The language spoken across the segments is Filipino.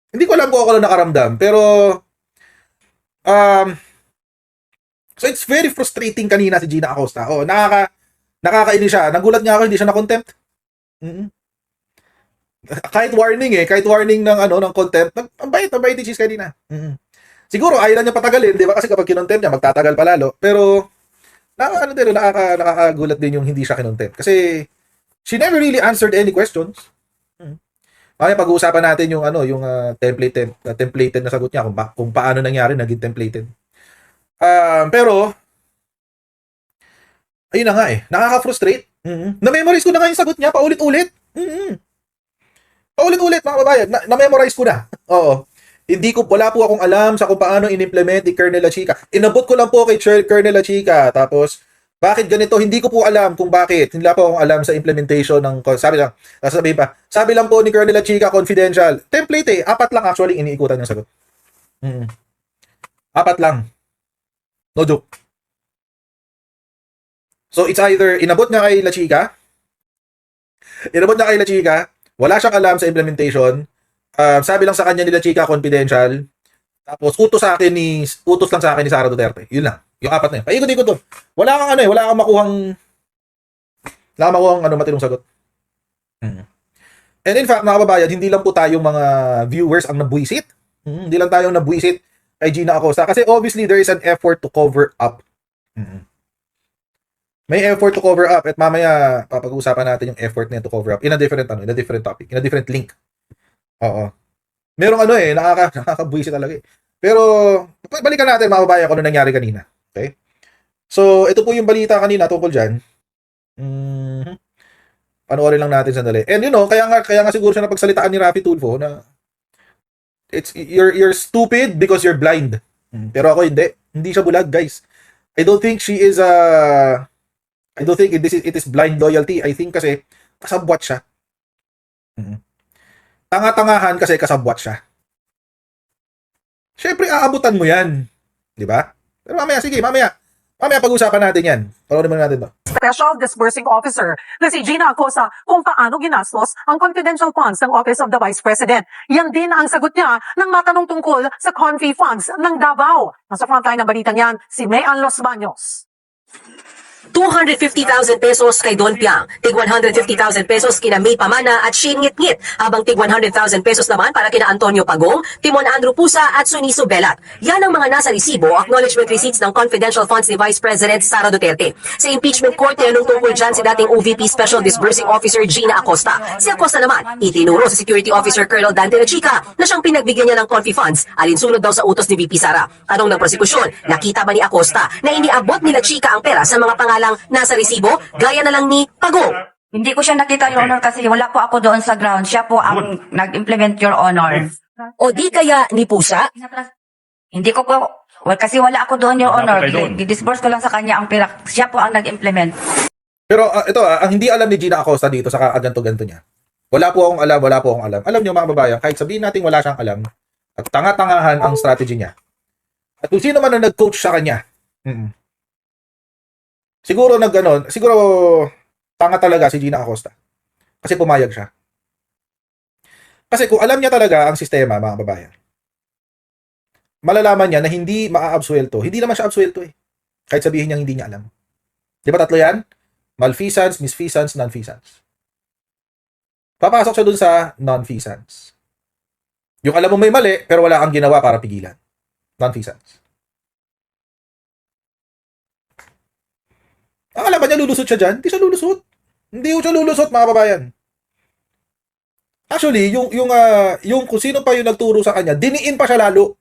Hindi ko alam kung ako lang nakaramdam, pero um, so it's very frustrating kanina si Gina Acosta. Oh, nakakainis siya. Nagulat nga ako hindi siya na contempt. Mm-mm. Kahit warning ng ano ng contempt, ang bait ni Cheese kanina. Mm-mm. Siguro ayaw na niya patagalin, 'di ba? Kasi kapag kinontempt niya, magtatagal palalo. Pero ano din, nakakagulat din yung hindi siya kinontempt. Kasi she never really answered any questions. Mm. Okay, pag-uusapan natin yung ano, yung templated na sagot niya kung paano nangyari naging templated. Pero ayun na nga eh, nakaka-frustrate. Na-memorize ko na nga yung sagot niya paulit-ulit. Paulit-ulit mga kababayan, na-memorize ko na. Oo. Hindi ko, wala po akong alam sa kung paano in-implement ni Colonel La Chica. Inabot ko lang po kay Colonel La Chica. Tapos, bakit ganito? Hindi ko po alam kung bakit. Hindi po akong alam sa implementation ng, sabi lang po ni Colonel La Chica, confidential. Template eh, apat lang actually iniikutan yung sagot. Mm. Apat lang. No joke. So, it's either inabot niya kay La Chica, wala siyang alam sa implementation, sabi lang sa kanya nila Chica confidential. Tapos utos lang sa akin ni Sara Duterte. Yun lang. Yung apat na yun. Paikot-ikot doon. Wala kang makuhang ano matinong sagot. Hmm. And in fact, mga kababayan, hindi lang po tayong mga viewers ang nabuisit. Hindi lang tayong nabuisit kay Gina Acosta kasi obviously there is an effort to cover up. Hmm. May effort to cover up at mamaya papag-uusapan natin yung effort niya to cover up in a different topic, in a different link. Oo. Merong ano eh, nakakabuisit talaga eh. Pero, balikan natin mga babae kung ano nangyari kanina. Okay? So, ito po yung balita kanina tungkol dyan. Mm, Panoorin lang natin sandali. And you know, kaya nga siguro siya napagsalitaan ni Rafi Tulfo na you're stupid because you're blind. Pero ako hindi. Hindi siya bulag, guys. I don't think she is I don't think it is blind loyalty. I think kasi kasabwat siya. Mm. Tanga-tangahan kasi kasabwat siya. Siyempre, aabutan mo yan. Di ba? Pero mamaya, sige, mamaya pag-usapan natin yan. Panoorin muna natin to. Special Disbursing Officer na si Gina Acosta kung paano ginastos ang confidential funds ng Office of the Vice President. Yan din ang sagot niya nang matanong tungkol sa Confi funds ng Davao. Nasa frontline ng balitang yan, si Mayan Los Baños. 250,000 pesos kay Don Piang, tig 150,000 pesos kina May Pamana at Shane Ngit-Ngit, habang tig 100,000 pesos naman para kina Antonio Pagong, Timon Andrew Pusa at Suniso Belat. Yan ang mga nasa resibo, acknowledgement receipts ng confidential funds ni Vice President Sara Duterte. Sa impeachment court, tinanong tungkol dyan si dating OVP Special Disbursing Officer Gina Acosta. Si Acosta naman, itinuro sa Security Officer Colonel Dante Chica na siyang pinagbigyan niya ng Confi funds, alinsunod daw sa utos ni VP Sara. Tanong ng prosekusyon, nakita ba ni Acosta na iniabot nila Chica ang pera sa mga pangalang nasa resibo, gaya na lang ni Pagong? Hindi ko siya nakita, Your Honor, kasi wala po ako doon sa ground. Siya po ang nag-implement, Your Honor. O di kaya ni Pusa? Hindi ko po, kasi wala ako doon, Your Honor. Di-disburse ko lang sa kanya ang pera. Siya po ang nag-implement. Pero ito, ang hindi alam ni Gina Acosta dito sa kaganto-ganto niya. Wala po akong alam. Alam niyo mga babayan, kahit sabihin natin wala siyang alam, at tanga-tangahan ang strategy niya. At kung sino man ang nag-coach sa kanya, siguro tanga talaga si Gina Acosta. Kasi pumayag siya. Kasi kung alam niya talaga ang sistema, mga babayan, malalaman niya na hindi maaabsuelto. Hindi naman siya absuelto eh. Kahit sabihin niya hindi niya alam. Di ba tatlo yan? Malfeasance, misfeasance, nonfeasance. Papasok siya dun sa nonfeasance. Yung alam mo may mali, pero wala kang ginawa para pigilan. Nonfeasance. Ang alam ba niya lulusot siya dyan? Hindi siya lulusot. Hindi siya lulusot, mga babayan. Actually, yung kung sino pa yung nagturo sa kanya, diniin pa siya lalo.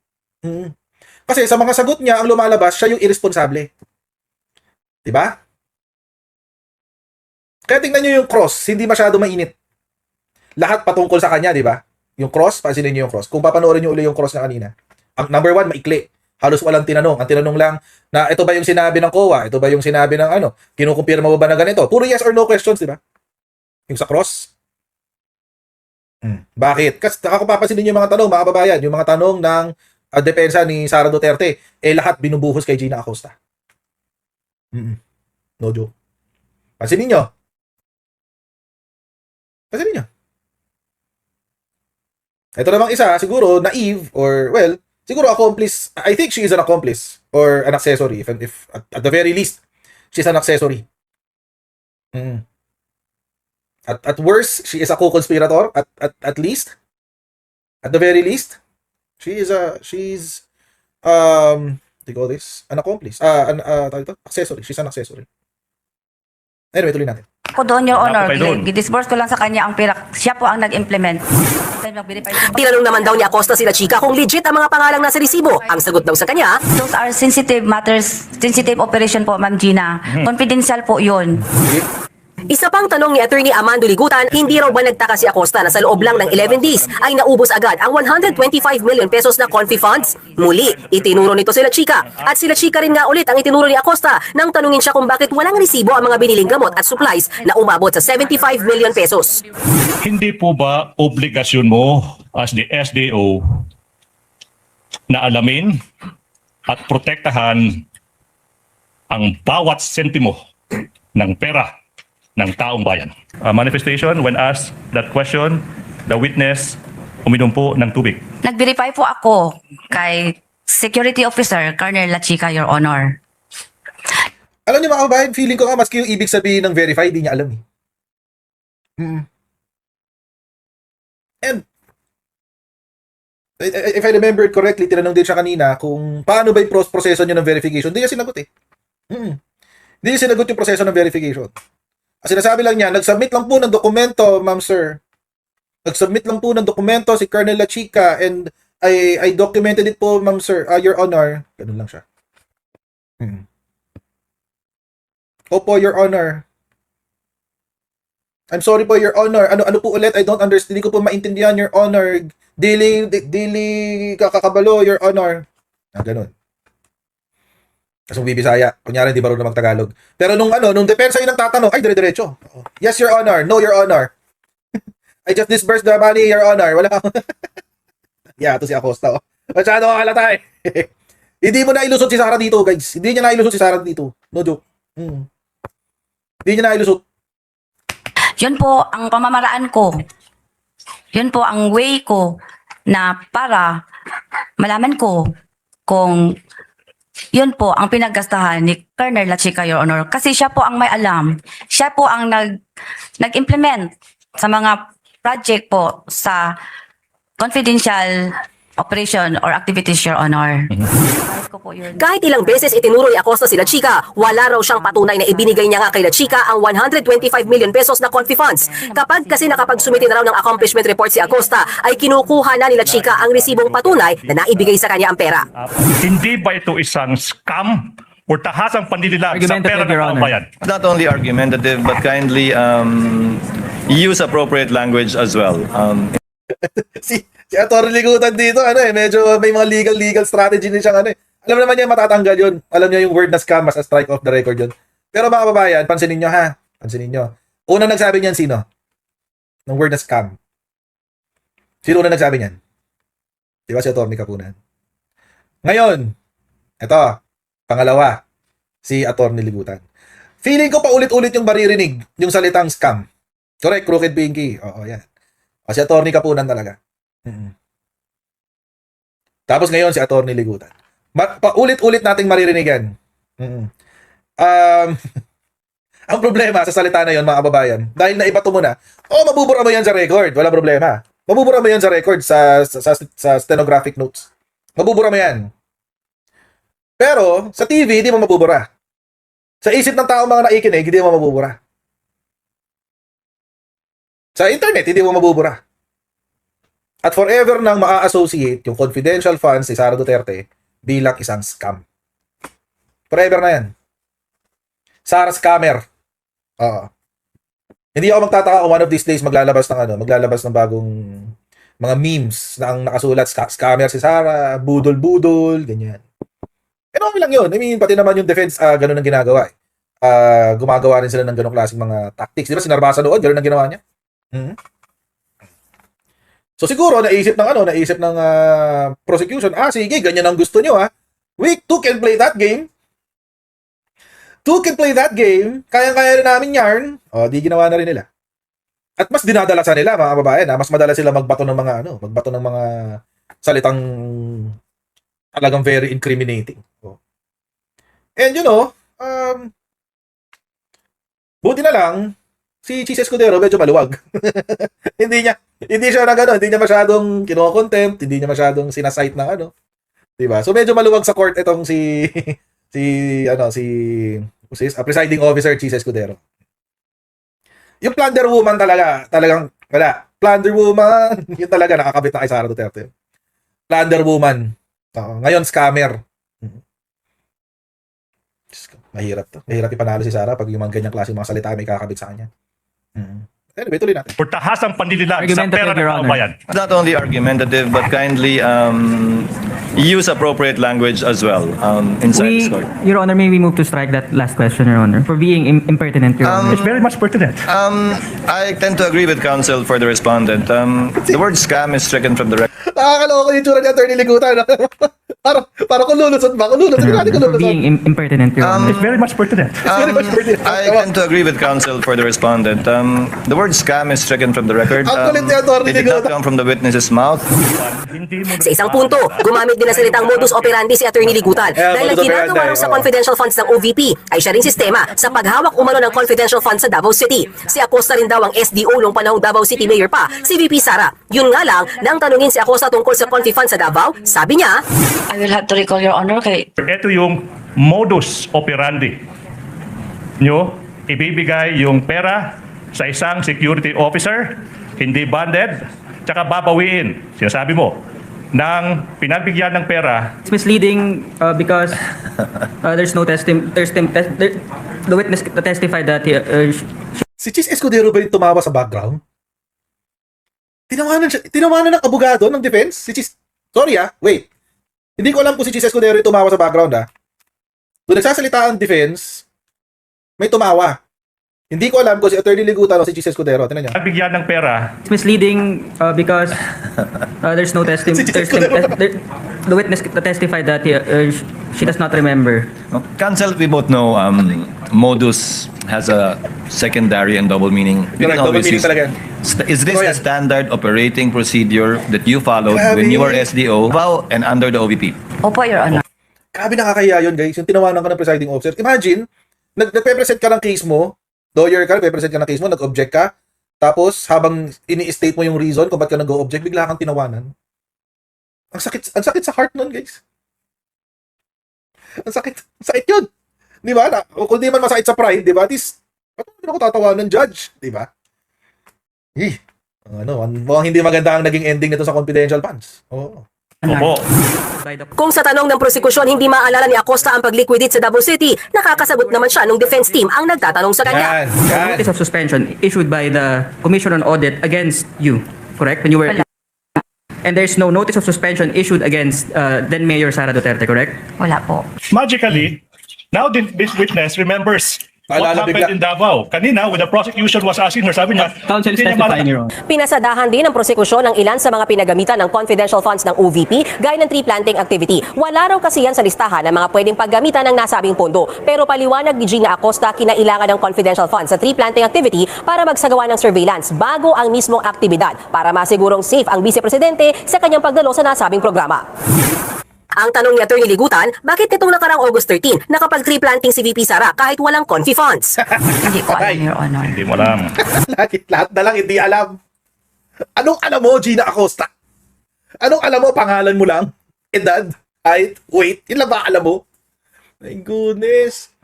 Kasi sa mga sagot niya, ang lumalabas, siya yung irresponsable. Diba? Kaya tingnan nyo yung cross, hindi masyado mainit. Lahat patungkol sa kanya, diba? Yung cross, pansinin nyo yung cross. Kung papanoorin nyo ulit yung cross na kanina. Ang number 1, maikli. Halos walang tinanong. Ang tinanong lang na ito ba yung sinabi ng COA? Ito ba yung sinabi ng ano? Kinukumpirma mo ba na ganito? Puro yes or no questions, di ba? Yung sa cross. Bakit? Kasi ako papansinin yung mga tanong, mga kababayan, yung mga tanong ng depensa ni Sara Duterte, lahat binubuhos kay Gina Acosta. No joke. Pansinin nyo. Ito namang isa, siguro naive or well, siguro accomplice. I think she is an accomplice or an accessory if at the very least she's an accessory. Mm. At worst, she is a co-conspirator at least. At the very least, she's what do you call this? An accomplice. Tawag ito? Accessory. She's an accessory. Anyway, tuloy natin. Ako doon, Your Honor. Wala po kayo doon. Gidisburse ko lang sa kanya ang pera. Siya po ang nag-implement. Tinanong naman daw ni Acosta sila Chika kung legit ang mga pangalang nasa resibo. Ang sagot daw sa kanya, Those are sensitive matters, sensitive operation po, Ma'am Gina. Confidential po yun. isa pang tanong ni Attorney Amando Ligutan, hindi raw ba nagtaka si Acosta na sa loob lang ng 11 days ay naubos agad ang 125 million pesos na confi funds? Muli, itinuro nito sila Chika. At sila Chika rin nga ulit ang itinuro ni Acosta nang tanungin siya kung bakit walang resibo ang mga biniling gamot at supplies na umabot sa 75 million pesos. Hindi po ba obligasyon mo as the SDO na alamin at protektahan ang bawat sentimo ng pera ng taong bayan? Manifestation, when asked that question, the witness uminom po ng tubig. Nag-verify po ako kay Security Officer Colonel La Chica, Your Honor. Alam niyo mga kabayan, feeling ko nga maski yung ibig sabihin ng verify, di niya alam eh. And if I remember it correctly, tinanong din siya kanina kung paano ba yung proseso niyo ng verification. Hindi niya sinagot eh. Hindi niya sinagot yung proseso ng verification. Ang sinasabi lang niya, nag-submit lang po ng dokumento, ma'am sir. Nag-submit lang po ng dokumento si Colonel La Chica and I documented it po, ma'am sir, Your Honor. Ganun lang siya. Opo, Your Honor. I'm sorry po, Your Honor. Ano po ulit? I don't understand. Hindi ko po maintindihan, Your Honor. Daily kakakabalo, Your Honor. Ganun. Kasi bibisaya. Kunyari, di marunong mag-Tagalog. Pero nung depensa yung nagtatanong, ay, dire-diretso. Yes, Your Honor. No, Your Honor. I just disbursed the money, Your Honor. Wala akong... yeah, ito si Acosta. Oh. Masyado kakalata eh. Hindi mo na ilusot si Sarah dito, guys. Hindi niya na ilusot si Sarah dito. No joke. Hindi niya na ilusot. Yun po ang pamamaraan ko. Yun po ang way ko na para malaman ko kung yun po ang pinaggastahan ni Colonel La Chica, Your Honor. Kasi siya po ang may alam. Siya po ang nag-implement sa mga project po sa confidential operation or activities, Your Honor. Ko po yun. Kahit ilang beses itinuro ni Acosta sila Chika, wala raw siyang patunay na ibinigay niya nga kay La Chica ang 125 million pesos na confi funds. Kapag kasi nakapagsumite na raw ng accomplishment report si Acosta, ay kinukuha na ni La Chica ang resibong patunay na naibigay sa kanya ang pera. Hindi ba ito isang scam o tahasang pandidilag sa pera ng taong bayan? Not only argumentative, but kindly use appropriate language as well. si Atty. Ligutan dito, medyo may mga legal strategy din siyang Alam naman niya matatanggal yun. Alam niya yung word na scam as a strike off the record yun. Pero mga kababayan, pansinin niyo ha. Pansinin niyo. Unang nagsabi niyan sino? Ng word na scam. Sino unang nagsabi niyan? Di ba si Atty. Kapunan? Ngayon, eto, pangalawa, si Atty. Ligutan. Feeling ko pa ulit-ulit yung maririnig yung salitang scam. Correct, crooked pinky. Oo, yan. O si Atty. Kapunan talaga. Tapos ngayon si Atty. Ligutan. Paulit-ulit nating maririnig yan. Ang problema sa salita na yon, mga kababayan, dahil naibato mo na, mabubura mo yan sa record. Walang problema. Mabubura mo yan sa record sa stenographic notes. Mabubura mo yan. Pero sa TV, hindi mo mabubura. Sa isip ng tao mga naikinig, hindi mo mabubura. Sa internet, hindi mo mabubura. At forever nang maa-associate yung confidential funds ni Sara Duterte bilang isang scam. Forever na yan. Sara scammer. Oo. Hindi ako magtataka kung one of these days maglalabas ng bagong mga memes na ang nakasulat, scammer si Sara, budol-budol, ganyan. Pero okay lang yun. I mean, pati naman yung defense, ganun ang ginagawa eh. Gumagawa rin sila ng ganung klaseng mga tactics. Di ba si Narbasa noon, ganun ang ginawa niya? So siguro naisip ng prosecution, sige, ganyan ang gusto nyo we two can play that game. Kayang-kaya rin namin yarn. Di ginawa na rin nila. At mas dinadalasan nila, mga kababayan, mas madalas sila magbato ng mga salitang talagang very incriminating. Oh. And buti na lang si Chis Escudero medyo maluwag. hindi niya masyadong kino-contempt, hindi niya masyadong sinasight ng 'di ba? So medyo maluwag sa court itong si presiding officer Chis Escudero. Yung Plunder Woman talagang wala. Plunder Woman, yun talaga nakakabit na kay Sara Duterte. Plunder Woman. Ngayon scammer. Mahirap to. Mahirap ipanalo si Sara pag yung mga ganyang klase mga salita may kakabit sa kanya. Anyway, tuloy natin. Purtahasang panlililang sa pera ng Your Honor. kababayan. Not only argumentative, but kindly use appropriate language as well inside this court. Your Honor, may we move to strike that last question, Your Honor, for being impertinent, Your Honor. It's very much pertinent. I tend to agree with counsel for the respondent. The word scam is stricken from the record. Nakakaloko yung tsura ni Atty. Ligutan. Para kung lulusot ba? Kung lulusot, Your natin kung Honor, for lulusot. being impertinent, Your Honor. It's very much pertinent. I tend to agree with counsel for the respondent. The word scam is stricken from the record. Ang kulit ni Atty. It did not Ligutan. come from the witness's mouth. Hindi mo Sa isang punto, gumamit din ng salitang modus operandi si Attorney Ligutan dahil ang modus ginagawa operandi, raw sa oo. confidential funds ng OVP ay siya rin sistema sa paghawak umano ng confidential funds sa Davao City. Si Acosta rin daw ang SDO nung panahong Davao City Mayor pa, si VP Sara. Yun nga lang, nang tanungin si Acosta tungkol sa confi funds sa Davao, sabi niya, I will have to recall, Your Honor, kay ito yung modus operandi nyo, ibibigay yung pera sa isang security officer, hindi banded, tsaka babawiin, sinasabi mo, nang pinagbigyan ng pera, It's misleading because there's no the witness testified that Si Chis Escudero ba yung tumawa sa background? Tinawanan ng abogado ng defense? Si Chis... Sorry wait. Hindi ko alam kung si Chis Escudero yung tumawa sa background Kung nagsasalita ang defense, may tumawa. Hindi ko alam kung si Atty. Ligutan o si Chis Escudero. Tingnan niyo. pinagbigyan ng pera, it's misleading because there's no the witness testified that she does not remember. Counsel, we both know modus has a secondary and double meaning. We Correct, can double always meaning use- talaga. Is this Oh, the yeah. standard operating procedure that you followed Grabe. when you were SDO and under the OVP? Opo, Your Honor. Grabe nakakahiya yun, guys. Yung tinawanan ka ng presiding officer. Imagine, nagpe-present ka ng case mo, lawyer ka, nagpe-present ka ng case mo, nag-object ka, tapos habang ini-state mo yung reason kung ba't ka nag-object, bigla kang tinawanan. Ang sakit sa heart nun, guys. Ang sakit yun. Di ba? Kung di man masakit sa pride, di ba? At least, ba't mo ako tatawanan, judge? Di ba? Mukhang hindi maganda ang naging ending nito sa confidential funds. Oo. opo, By the kung sa tanong ng prosekusyon hindi maalala ni Acosta ang pag-liquidate sa Davao City, nakakasagot naman siya nung defense team ang nagtatanong sa kanya. Yan. notice of suspension issued by the Commission on Audit against you, correct? When you were Wala. and there's no notice of suspension issued against then Mayor Sara Duterte, correct? Wala po. magically, now this witness remembers what Naalala happened bigla. in Davao. Kanina, when the prosecution was asking her, sabi niya, Counsel is hindi niya testifying, maalala. Your Honor. Pinasadahan din ng prosekusyon ang ilan sa mga pinagamitan ng confidential funds ng OVP gaya ng tree planting activity. Wala raw kasi yan sa listahan ng mga pwedeng paggamitan ng nasabing pondo. Pero paliwanag ni Gina Acosta, kinailangan ng confidential funds sa tree planting activity para magsagawa ng surveillance bago ang mismong aktibidad para masigurong safe ang vice-presidente sa kanyang pagdalo sa nasabing programa. Ang tanong ni Atty. Ligutan, bakit nitong nakarang August 13, nakapag-tree planting si VP Sara kahit walang confi funds? Hindi ko alam, Your Honor. Hindi mo alam. Lahat na lang hindi alam. Anong alam mo, Gina Acosta? Anong alam mo, pangalan mo lang? Edad? Height? Weight? Yun lang ba alam mo? My goodness.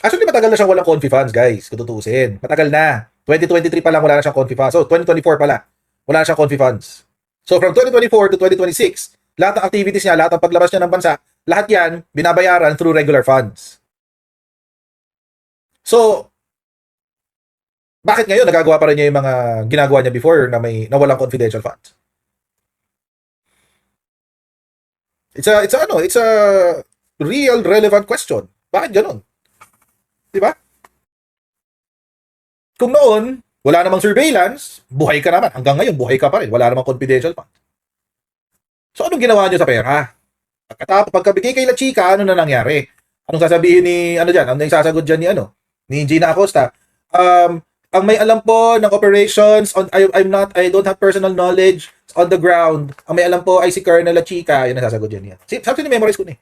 Actually, matagal na siyang walang confi funds, guys. Kung tutuusin. Matagal na. 2023 pa lang wala na siyang confi funds. So, 2024 pala. Wala na siyang confi funds. So, from 2024 to 2026, lahat ng activities niya, lahat ng paglabas niya ng bansa, lahat yan, binabayaran through regular funds. So, bakit ngayon nagagawa pa rin niya yung mga ginagawa niya before na walang confidential funds? It's a real relevant question. Bakit ganun? Di ba? Kung noon, wala namang surveillance, buhay ka naman. Hanggang ngayon, buhay ka pa rin. Wala namang confidential funds. So, anong ginawa niyo sa pera? Pagkabigay kay La Chica, ano na nangyari? Anong sasabihin ni, ano dyan? Ano yung sasagot dyan ni, ni Gina Acosta. Ang may alam po ng operations on I don't have personal knowledge on the ground. Ang may alam po ay si Colonel La Chica. Yun ang sasagot niya. Sabi ni memorize ko ni.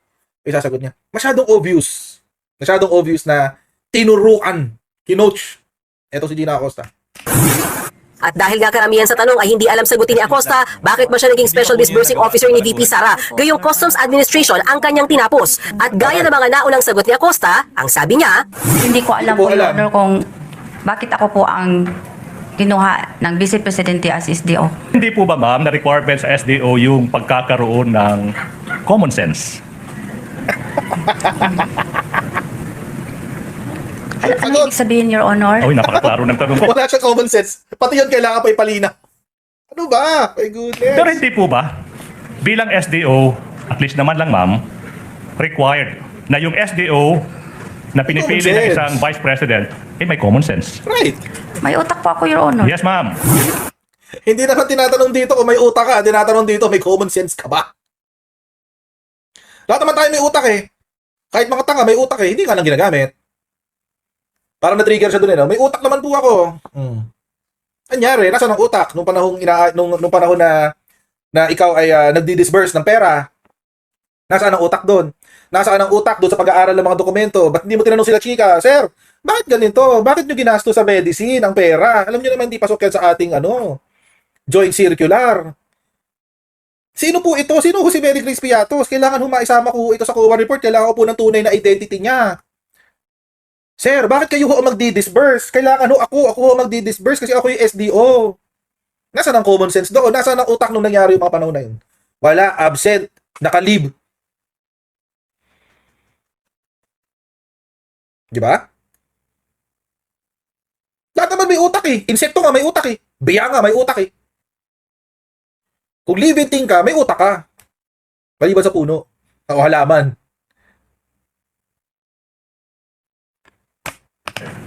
Yung sasagot niya. Masyadong obvious. Masyadong obvious na tinuruan, kinoach. Ito si Gina Acosta. At dahil nga karamihan sa tanong ay hindi alam sagutin ni Acosta, bakit ba siya naging Special Disbursing Officer ni VP Sara? Gayong Customs Administration ang kanyang tinapos. At gaya ng mga naunang sagot ni Acosta, ang sabi niya, Hindi ko alam Hindi po po, Your alam. Honor, kung bakit ako po ang kinuha ng Vice Presidente as SDO. Hindi po ba ma'am na requirement sa SDO yung pagkakaroon ng common sense? Ano ibig sabihin, Your Honor? Oy, napakaklaro ng tanong ko. Wala siya common sense. Pati yun kailangan pa ipalina. Ano ba? My goodness. Pero hindi po ba, bilang SDO, at least naman lang ma'am, required na yung SDO na pinipili Common ng sense. isang Vice President, may common sense. Right. May utak po ako, Your Honor. Yes ma'am. Hindi naman tinatanong dito kung may utak ka. Tinatanong dito, may common sense ka ba? Lahat naman tayo may utak eh. Kahit mga tanga, may utak eh. Hindi ka lang ginagamit. Parang na-trigger siya dun eh. No? May utak naman po ako. Anyari, nasa ng utak nung panahon na ikaw ay nagdi-disburse ng pera. Nasaan ang utak doon? Nasaan ang utak doon sa pag-aaral ng mga dokumento? Ba't hindi mo tinanong sila, Chika? Sir, bakit ganito? Bakit nyo ginasto sa medicine ang pera? Alam nyo naman, hindi pasok yan sa ating joint circular. Sino po ito? Sino ho si Mary Grace Piatos? Kailangan humaisama ko ito sa COA report. Kailangan ko po ng tunay na identity niya. Sir, bakit kayo ho ang magdi-disburse? Kailangan ho ako ho magdi-disburse kasi ako yung SDO. Nasaan ang common sense doon? Nasaan ang utak nung nangyari yung mga panahon na yun? Wala, absent, nakalib. Di ba? Lahat naman may utak eh. Insekto nga may utak eh. Biya nga may utak eh. Kung living thing ka, may utak ka. Maliban sa puno. O halaman.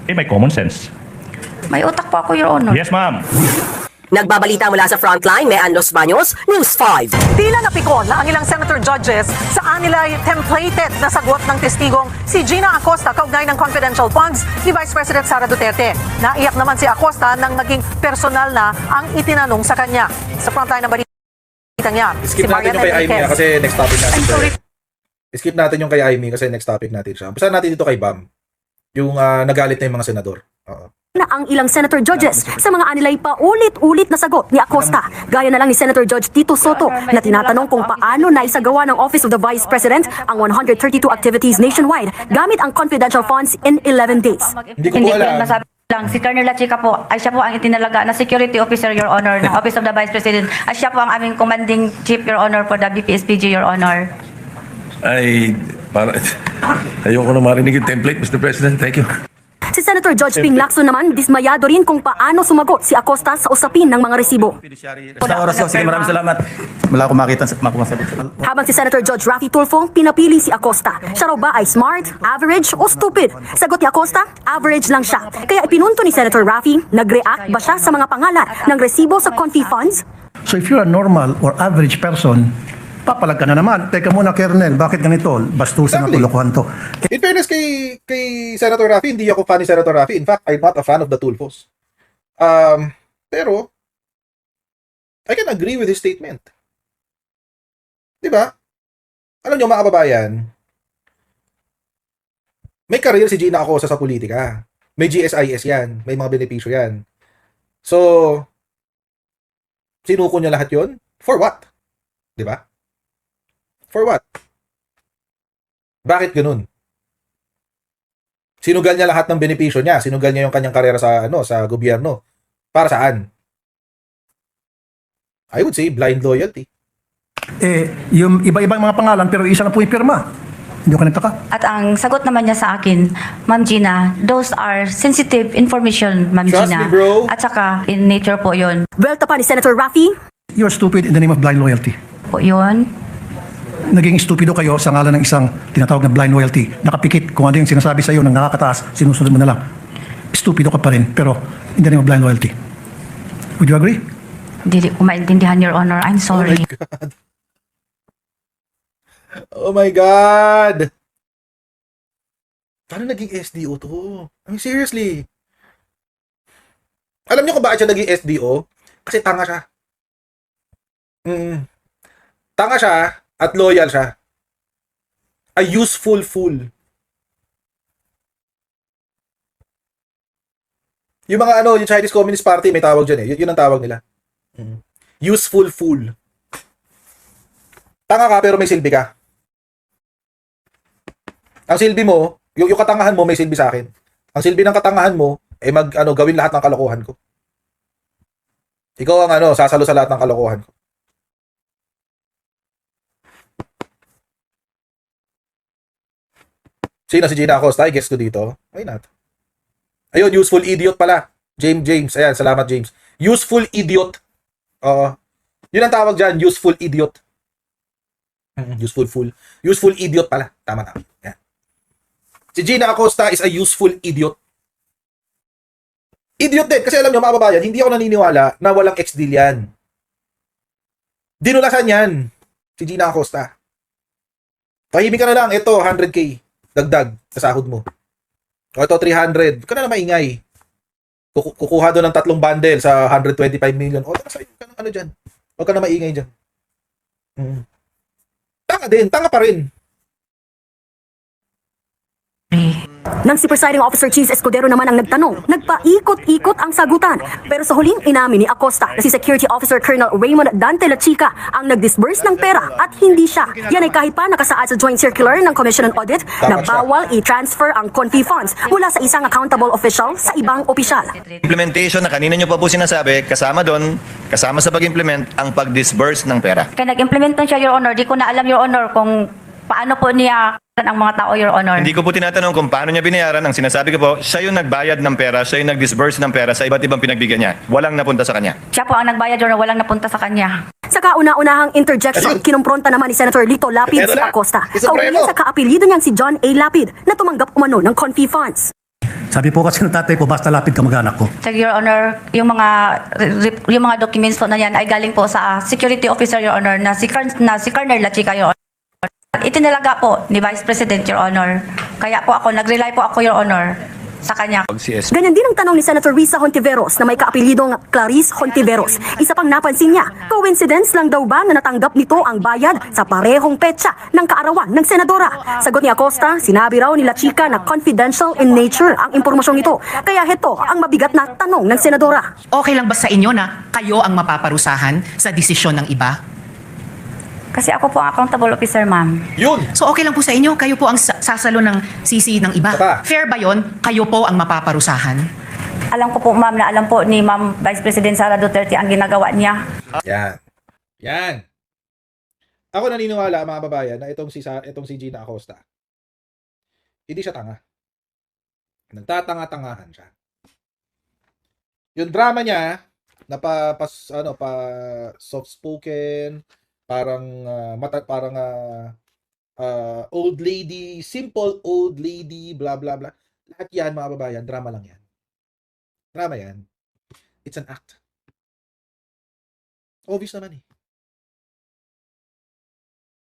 May common sense. May utak po ako, Your Honor. Yes ma'am. nagbabalita mula sa Frontline, Mean Los Baños, News 5. Tila napikon na ang ilang senator judges saan nila templated na sagot ng testigong si Gina Acosta kaugnay ng confidential funds ni Vice President Sara Duterte. Naiyak naman si Acosta nang naging personal na ang itinanong sa kanya. Sa Frontline ng balita niya, Skip natin yung kay Aimee kasi next topic natin. I'm sorry. Skip natin yung kay Aimee kasi next topic natin siya. Basta natin dito kay Bam. Yung nagalit na yung mga senador. Oo. Na ang ilang senator judges sa mga anilay paulit-ulit na sagot ni Acosta. Gaya na lang ni Senator Judge Tito Soto na tinatanong kung paano naisagawa ng Office of the Vice President ang 132 activities nationwide gamit ang confidential funds in 11 days. Hindi ko po alam. masabi lang. Si Colonel Lachica po, ay siya po ang itinalaga na security officer, Your Honor, ng Office of the Vice President. At siya po ang aming commanding chief, Your Honor, for the BPSPG, Your Honor. Ayoko na marinig yung template, Mr. President. Thank you. Si Senator George Ping Lacson naman, dismayado rin kung paano sumagot si Acosta sa usapin ng mga resibo. Sa oras ko, sige, maraming salamat. Wala akong makita makumasagot. Habang si Senator George Raffy Tulfo, pinapili si Acosta. Siya raw ba ay smart, average o stupid? Sagot ni Acosta, average lang siya. Kaya ipinunto ni Senator Raffy, nag-react ba siya sa mga pangalan ng resibo sa Confi Funds? So if you're a normal or average person, papalag ka na naman. Teka muna, Kernel, bakit ganito? Bastusan at Exactly. tulokohan to. In fairness kay Senator Raffy, hindi ako fan ni Senator Raffy. In fact, I'm not a fan of the Tulfos. Pero, I can agree with his statement. Di ba? Alam nyo, mga kababayan, may career si Gina Acosta sa politika. May GSIS yan. May mga benepisyo yan. So, sinuko niya lahat yon for what? Di ba? For what? Bakit ganun? Sinugal niya lahat ng benepisyo niya. Sinugal niya yung kanyang karera sa gobyerno. Para saan? I would say blind loyalty. Yung iba-ibang mga pangalan pero isa lang po yung pirma. Hindi ko nagtaka. At ang sagot naman niya sa akin, Ma'am Gina, those are sensitive information, Ma'am Trust Gina. me, bro. At saka, in nature po yun. Welta pa ni Senator Raffy, You're stupid in the name of blind loyalty. Po yun. Naging stupido kayo sa ngalan ng isang tinatawag na blind loyalty. Nakapikit kung ano yung sinasabi sa iyo ng nakakataas, sinusunod mo na lang. Stupido ka pa rin, pero in the name of blind loyalty. Would you agree? Hindi ko maintindihan, Your Honor. I'm sorry. Oh my God! Paano naging SDO to? I mean, seriously. Alam niyo kung bakit siya naging SDO? Kasi tanga siya. Tanga siya at loyal siya. A useful fool. Yung mga yung Chinese Communist Party, may tawag dyan eh. Yun ang tawag nila. Useful fool. Tanga ka pero may silbi ka. Ang silbi mo, yung katangahan mo may silbi sa akin. Ang silbi ng katangahan mo, gawin lahat ng kalokohan ko. Ikaw ang sasalo sa lahat ng kalokohan ko. Sino si Gina Acosta? I guess ko dito. Why not? Ayun, useful idiot pala. James. Ayan, salamat James. Useful idiot. Yun ang tawag dyan, useful idiot. Useful fool. Useful idiot pala. Tama. Ayan. Si Gina Acosta is a useful idiot. Idiot din. Kasi alam nyo, mga kababayan, hindi ako naniniwala na walang ex-deal yan. Dinulasan yan. Si Gina Acosta. Tahimik ka na lang. Ito, 100K. Dagdag sa sahod mo. O ito, 300. Huwag ka na maingay. Kukuha doon ng 3 bundle sa 125 million. O, sa'yo ka ng dyan. Huwag ka na maingay dyan. Tanga din. Tanga pa rin. Nang si Presiding Officer Cheese Escudero naman ang nagtanong, nagpaikot-ikot ang sagutan. Pero sa huling inamin ni Acosta na si Security Officer Colonel Raymond Dante Lachica ang nag-disburse ng pera at hindi siya. Yan ay kahit pa nakasaad sa Joint Circular ng Commission on Audit na bawal i-transfer ang CONFI funds mula sa isang accountable official sa ibang opisyal. Implementation na kanina nyo pa po sinasabi, kasama sa pag-implement ang pag-disburse ng pera. Kaya nag-implement na siya, Your Honor. Di ko na alam, Your Honor, kung paano po niya ang mga tao, Your Honor. Hindi ko po tinatanong kung paano niya binayaran. Ang sinasabi ko po, siya yung nagbayad ng pera, siya yung nag-disburse ng pera sa iba't ibang pinagbigyan niya. Walang napunta sa kanya. Siya po ang nagbayad, Your Honor. Walang napunta sa kanya. Sa kauna-unahang interjection, kinumpronta naman ni Senator Lito Lapid si Acosta. Kaugnay sa kaapelyido niyang si John A. Lapid na tumanggap umano ng CONFI funds. Sabi po kasi ng tatay ko, basta Lapid kamag-anak ko. So, Your Honor, yung mga documents po na yan ay galing po sa security officer, Your Honor, na si Colonel Lachica, Your Honor. Itinalaga po ni Vice President, Your Honor. Kaya po nag-rely po ako, Your Honor, sa kanya. Ganyan din ang tanong ni Senator Risa Hontiveros na may kaapelyidong Clarice Hontiveros. Isa pang napansin niya, coincidence lang daw ba na natanggap nito ang bayad sa parehong petsa ng kaarawan ng senadora? Sagot ni Acosta, sinabi raw ni Lachica na confidential in nature ang impormasyong ito. Kaya heto ang mabigat na tanong ng senadora. Okay lang ba sa inyo na kayo ang mapaparusahan sa desisyon ng iba? Kasi ako po ang accountable officer, ma'am. Yun! So okay lang po sa inyo, kayo po ang sasalo ng sisi ng iba. Fair ba yon? Kayo po ang mapaparusahan? Alam ko po, ma'am, na alam po ni Ma'am Vice President Sara Duterte ang ginagawa niya. Yan. Ako naniniwala, mga babayan, na itong si Gina Acosta, hindi siya tanga. Nagtatanga-tangahan siya. Yung drama niya, na soft-spoken, parang old lady, simple old lady, blah blah blah. Lahat yan, mga babayan, drama lang yan. Drama yan. It's an act. Obvious naman eh.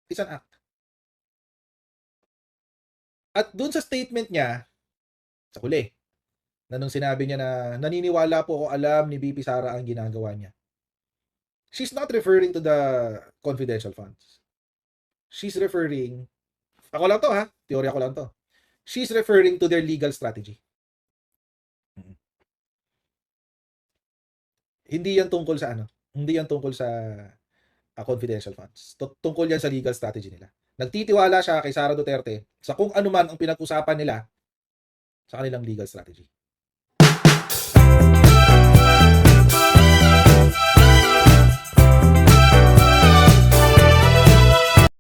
It's an act. At dun sa statement niya, sa huli, na nung sinabi niya na naniniwala po ako alam ni BP Sara ang ginagawa niya. She's not referring to the confidential funds. She's referring, ako lang to ha, teorya ko lang to. She's referring to their legal strategy. Hindi yan tungkol sa hindi yan tungkol sa confidential funds. Tungkol yan sa legal strategy nila. Nagtitiwala siya kay Sara Duterte sa kung ano man ang pinag-usapan nila sa kanilang legal strategy.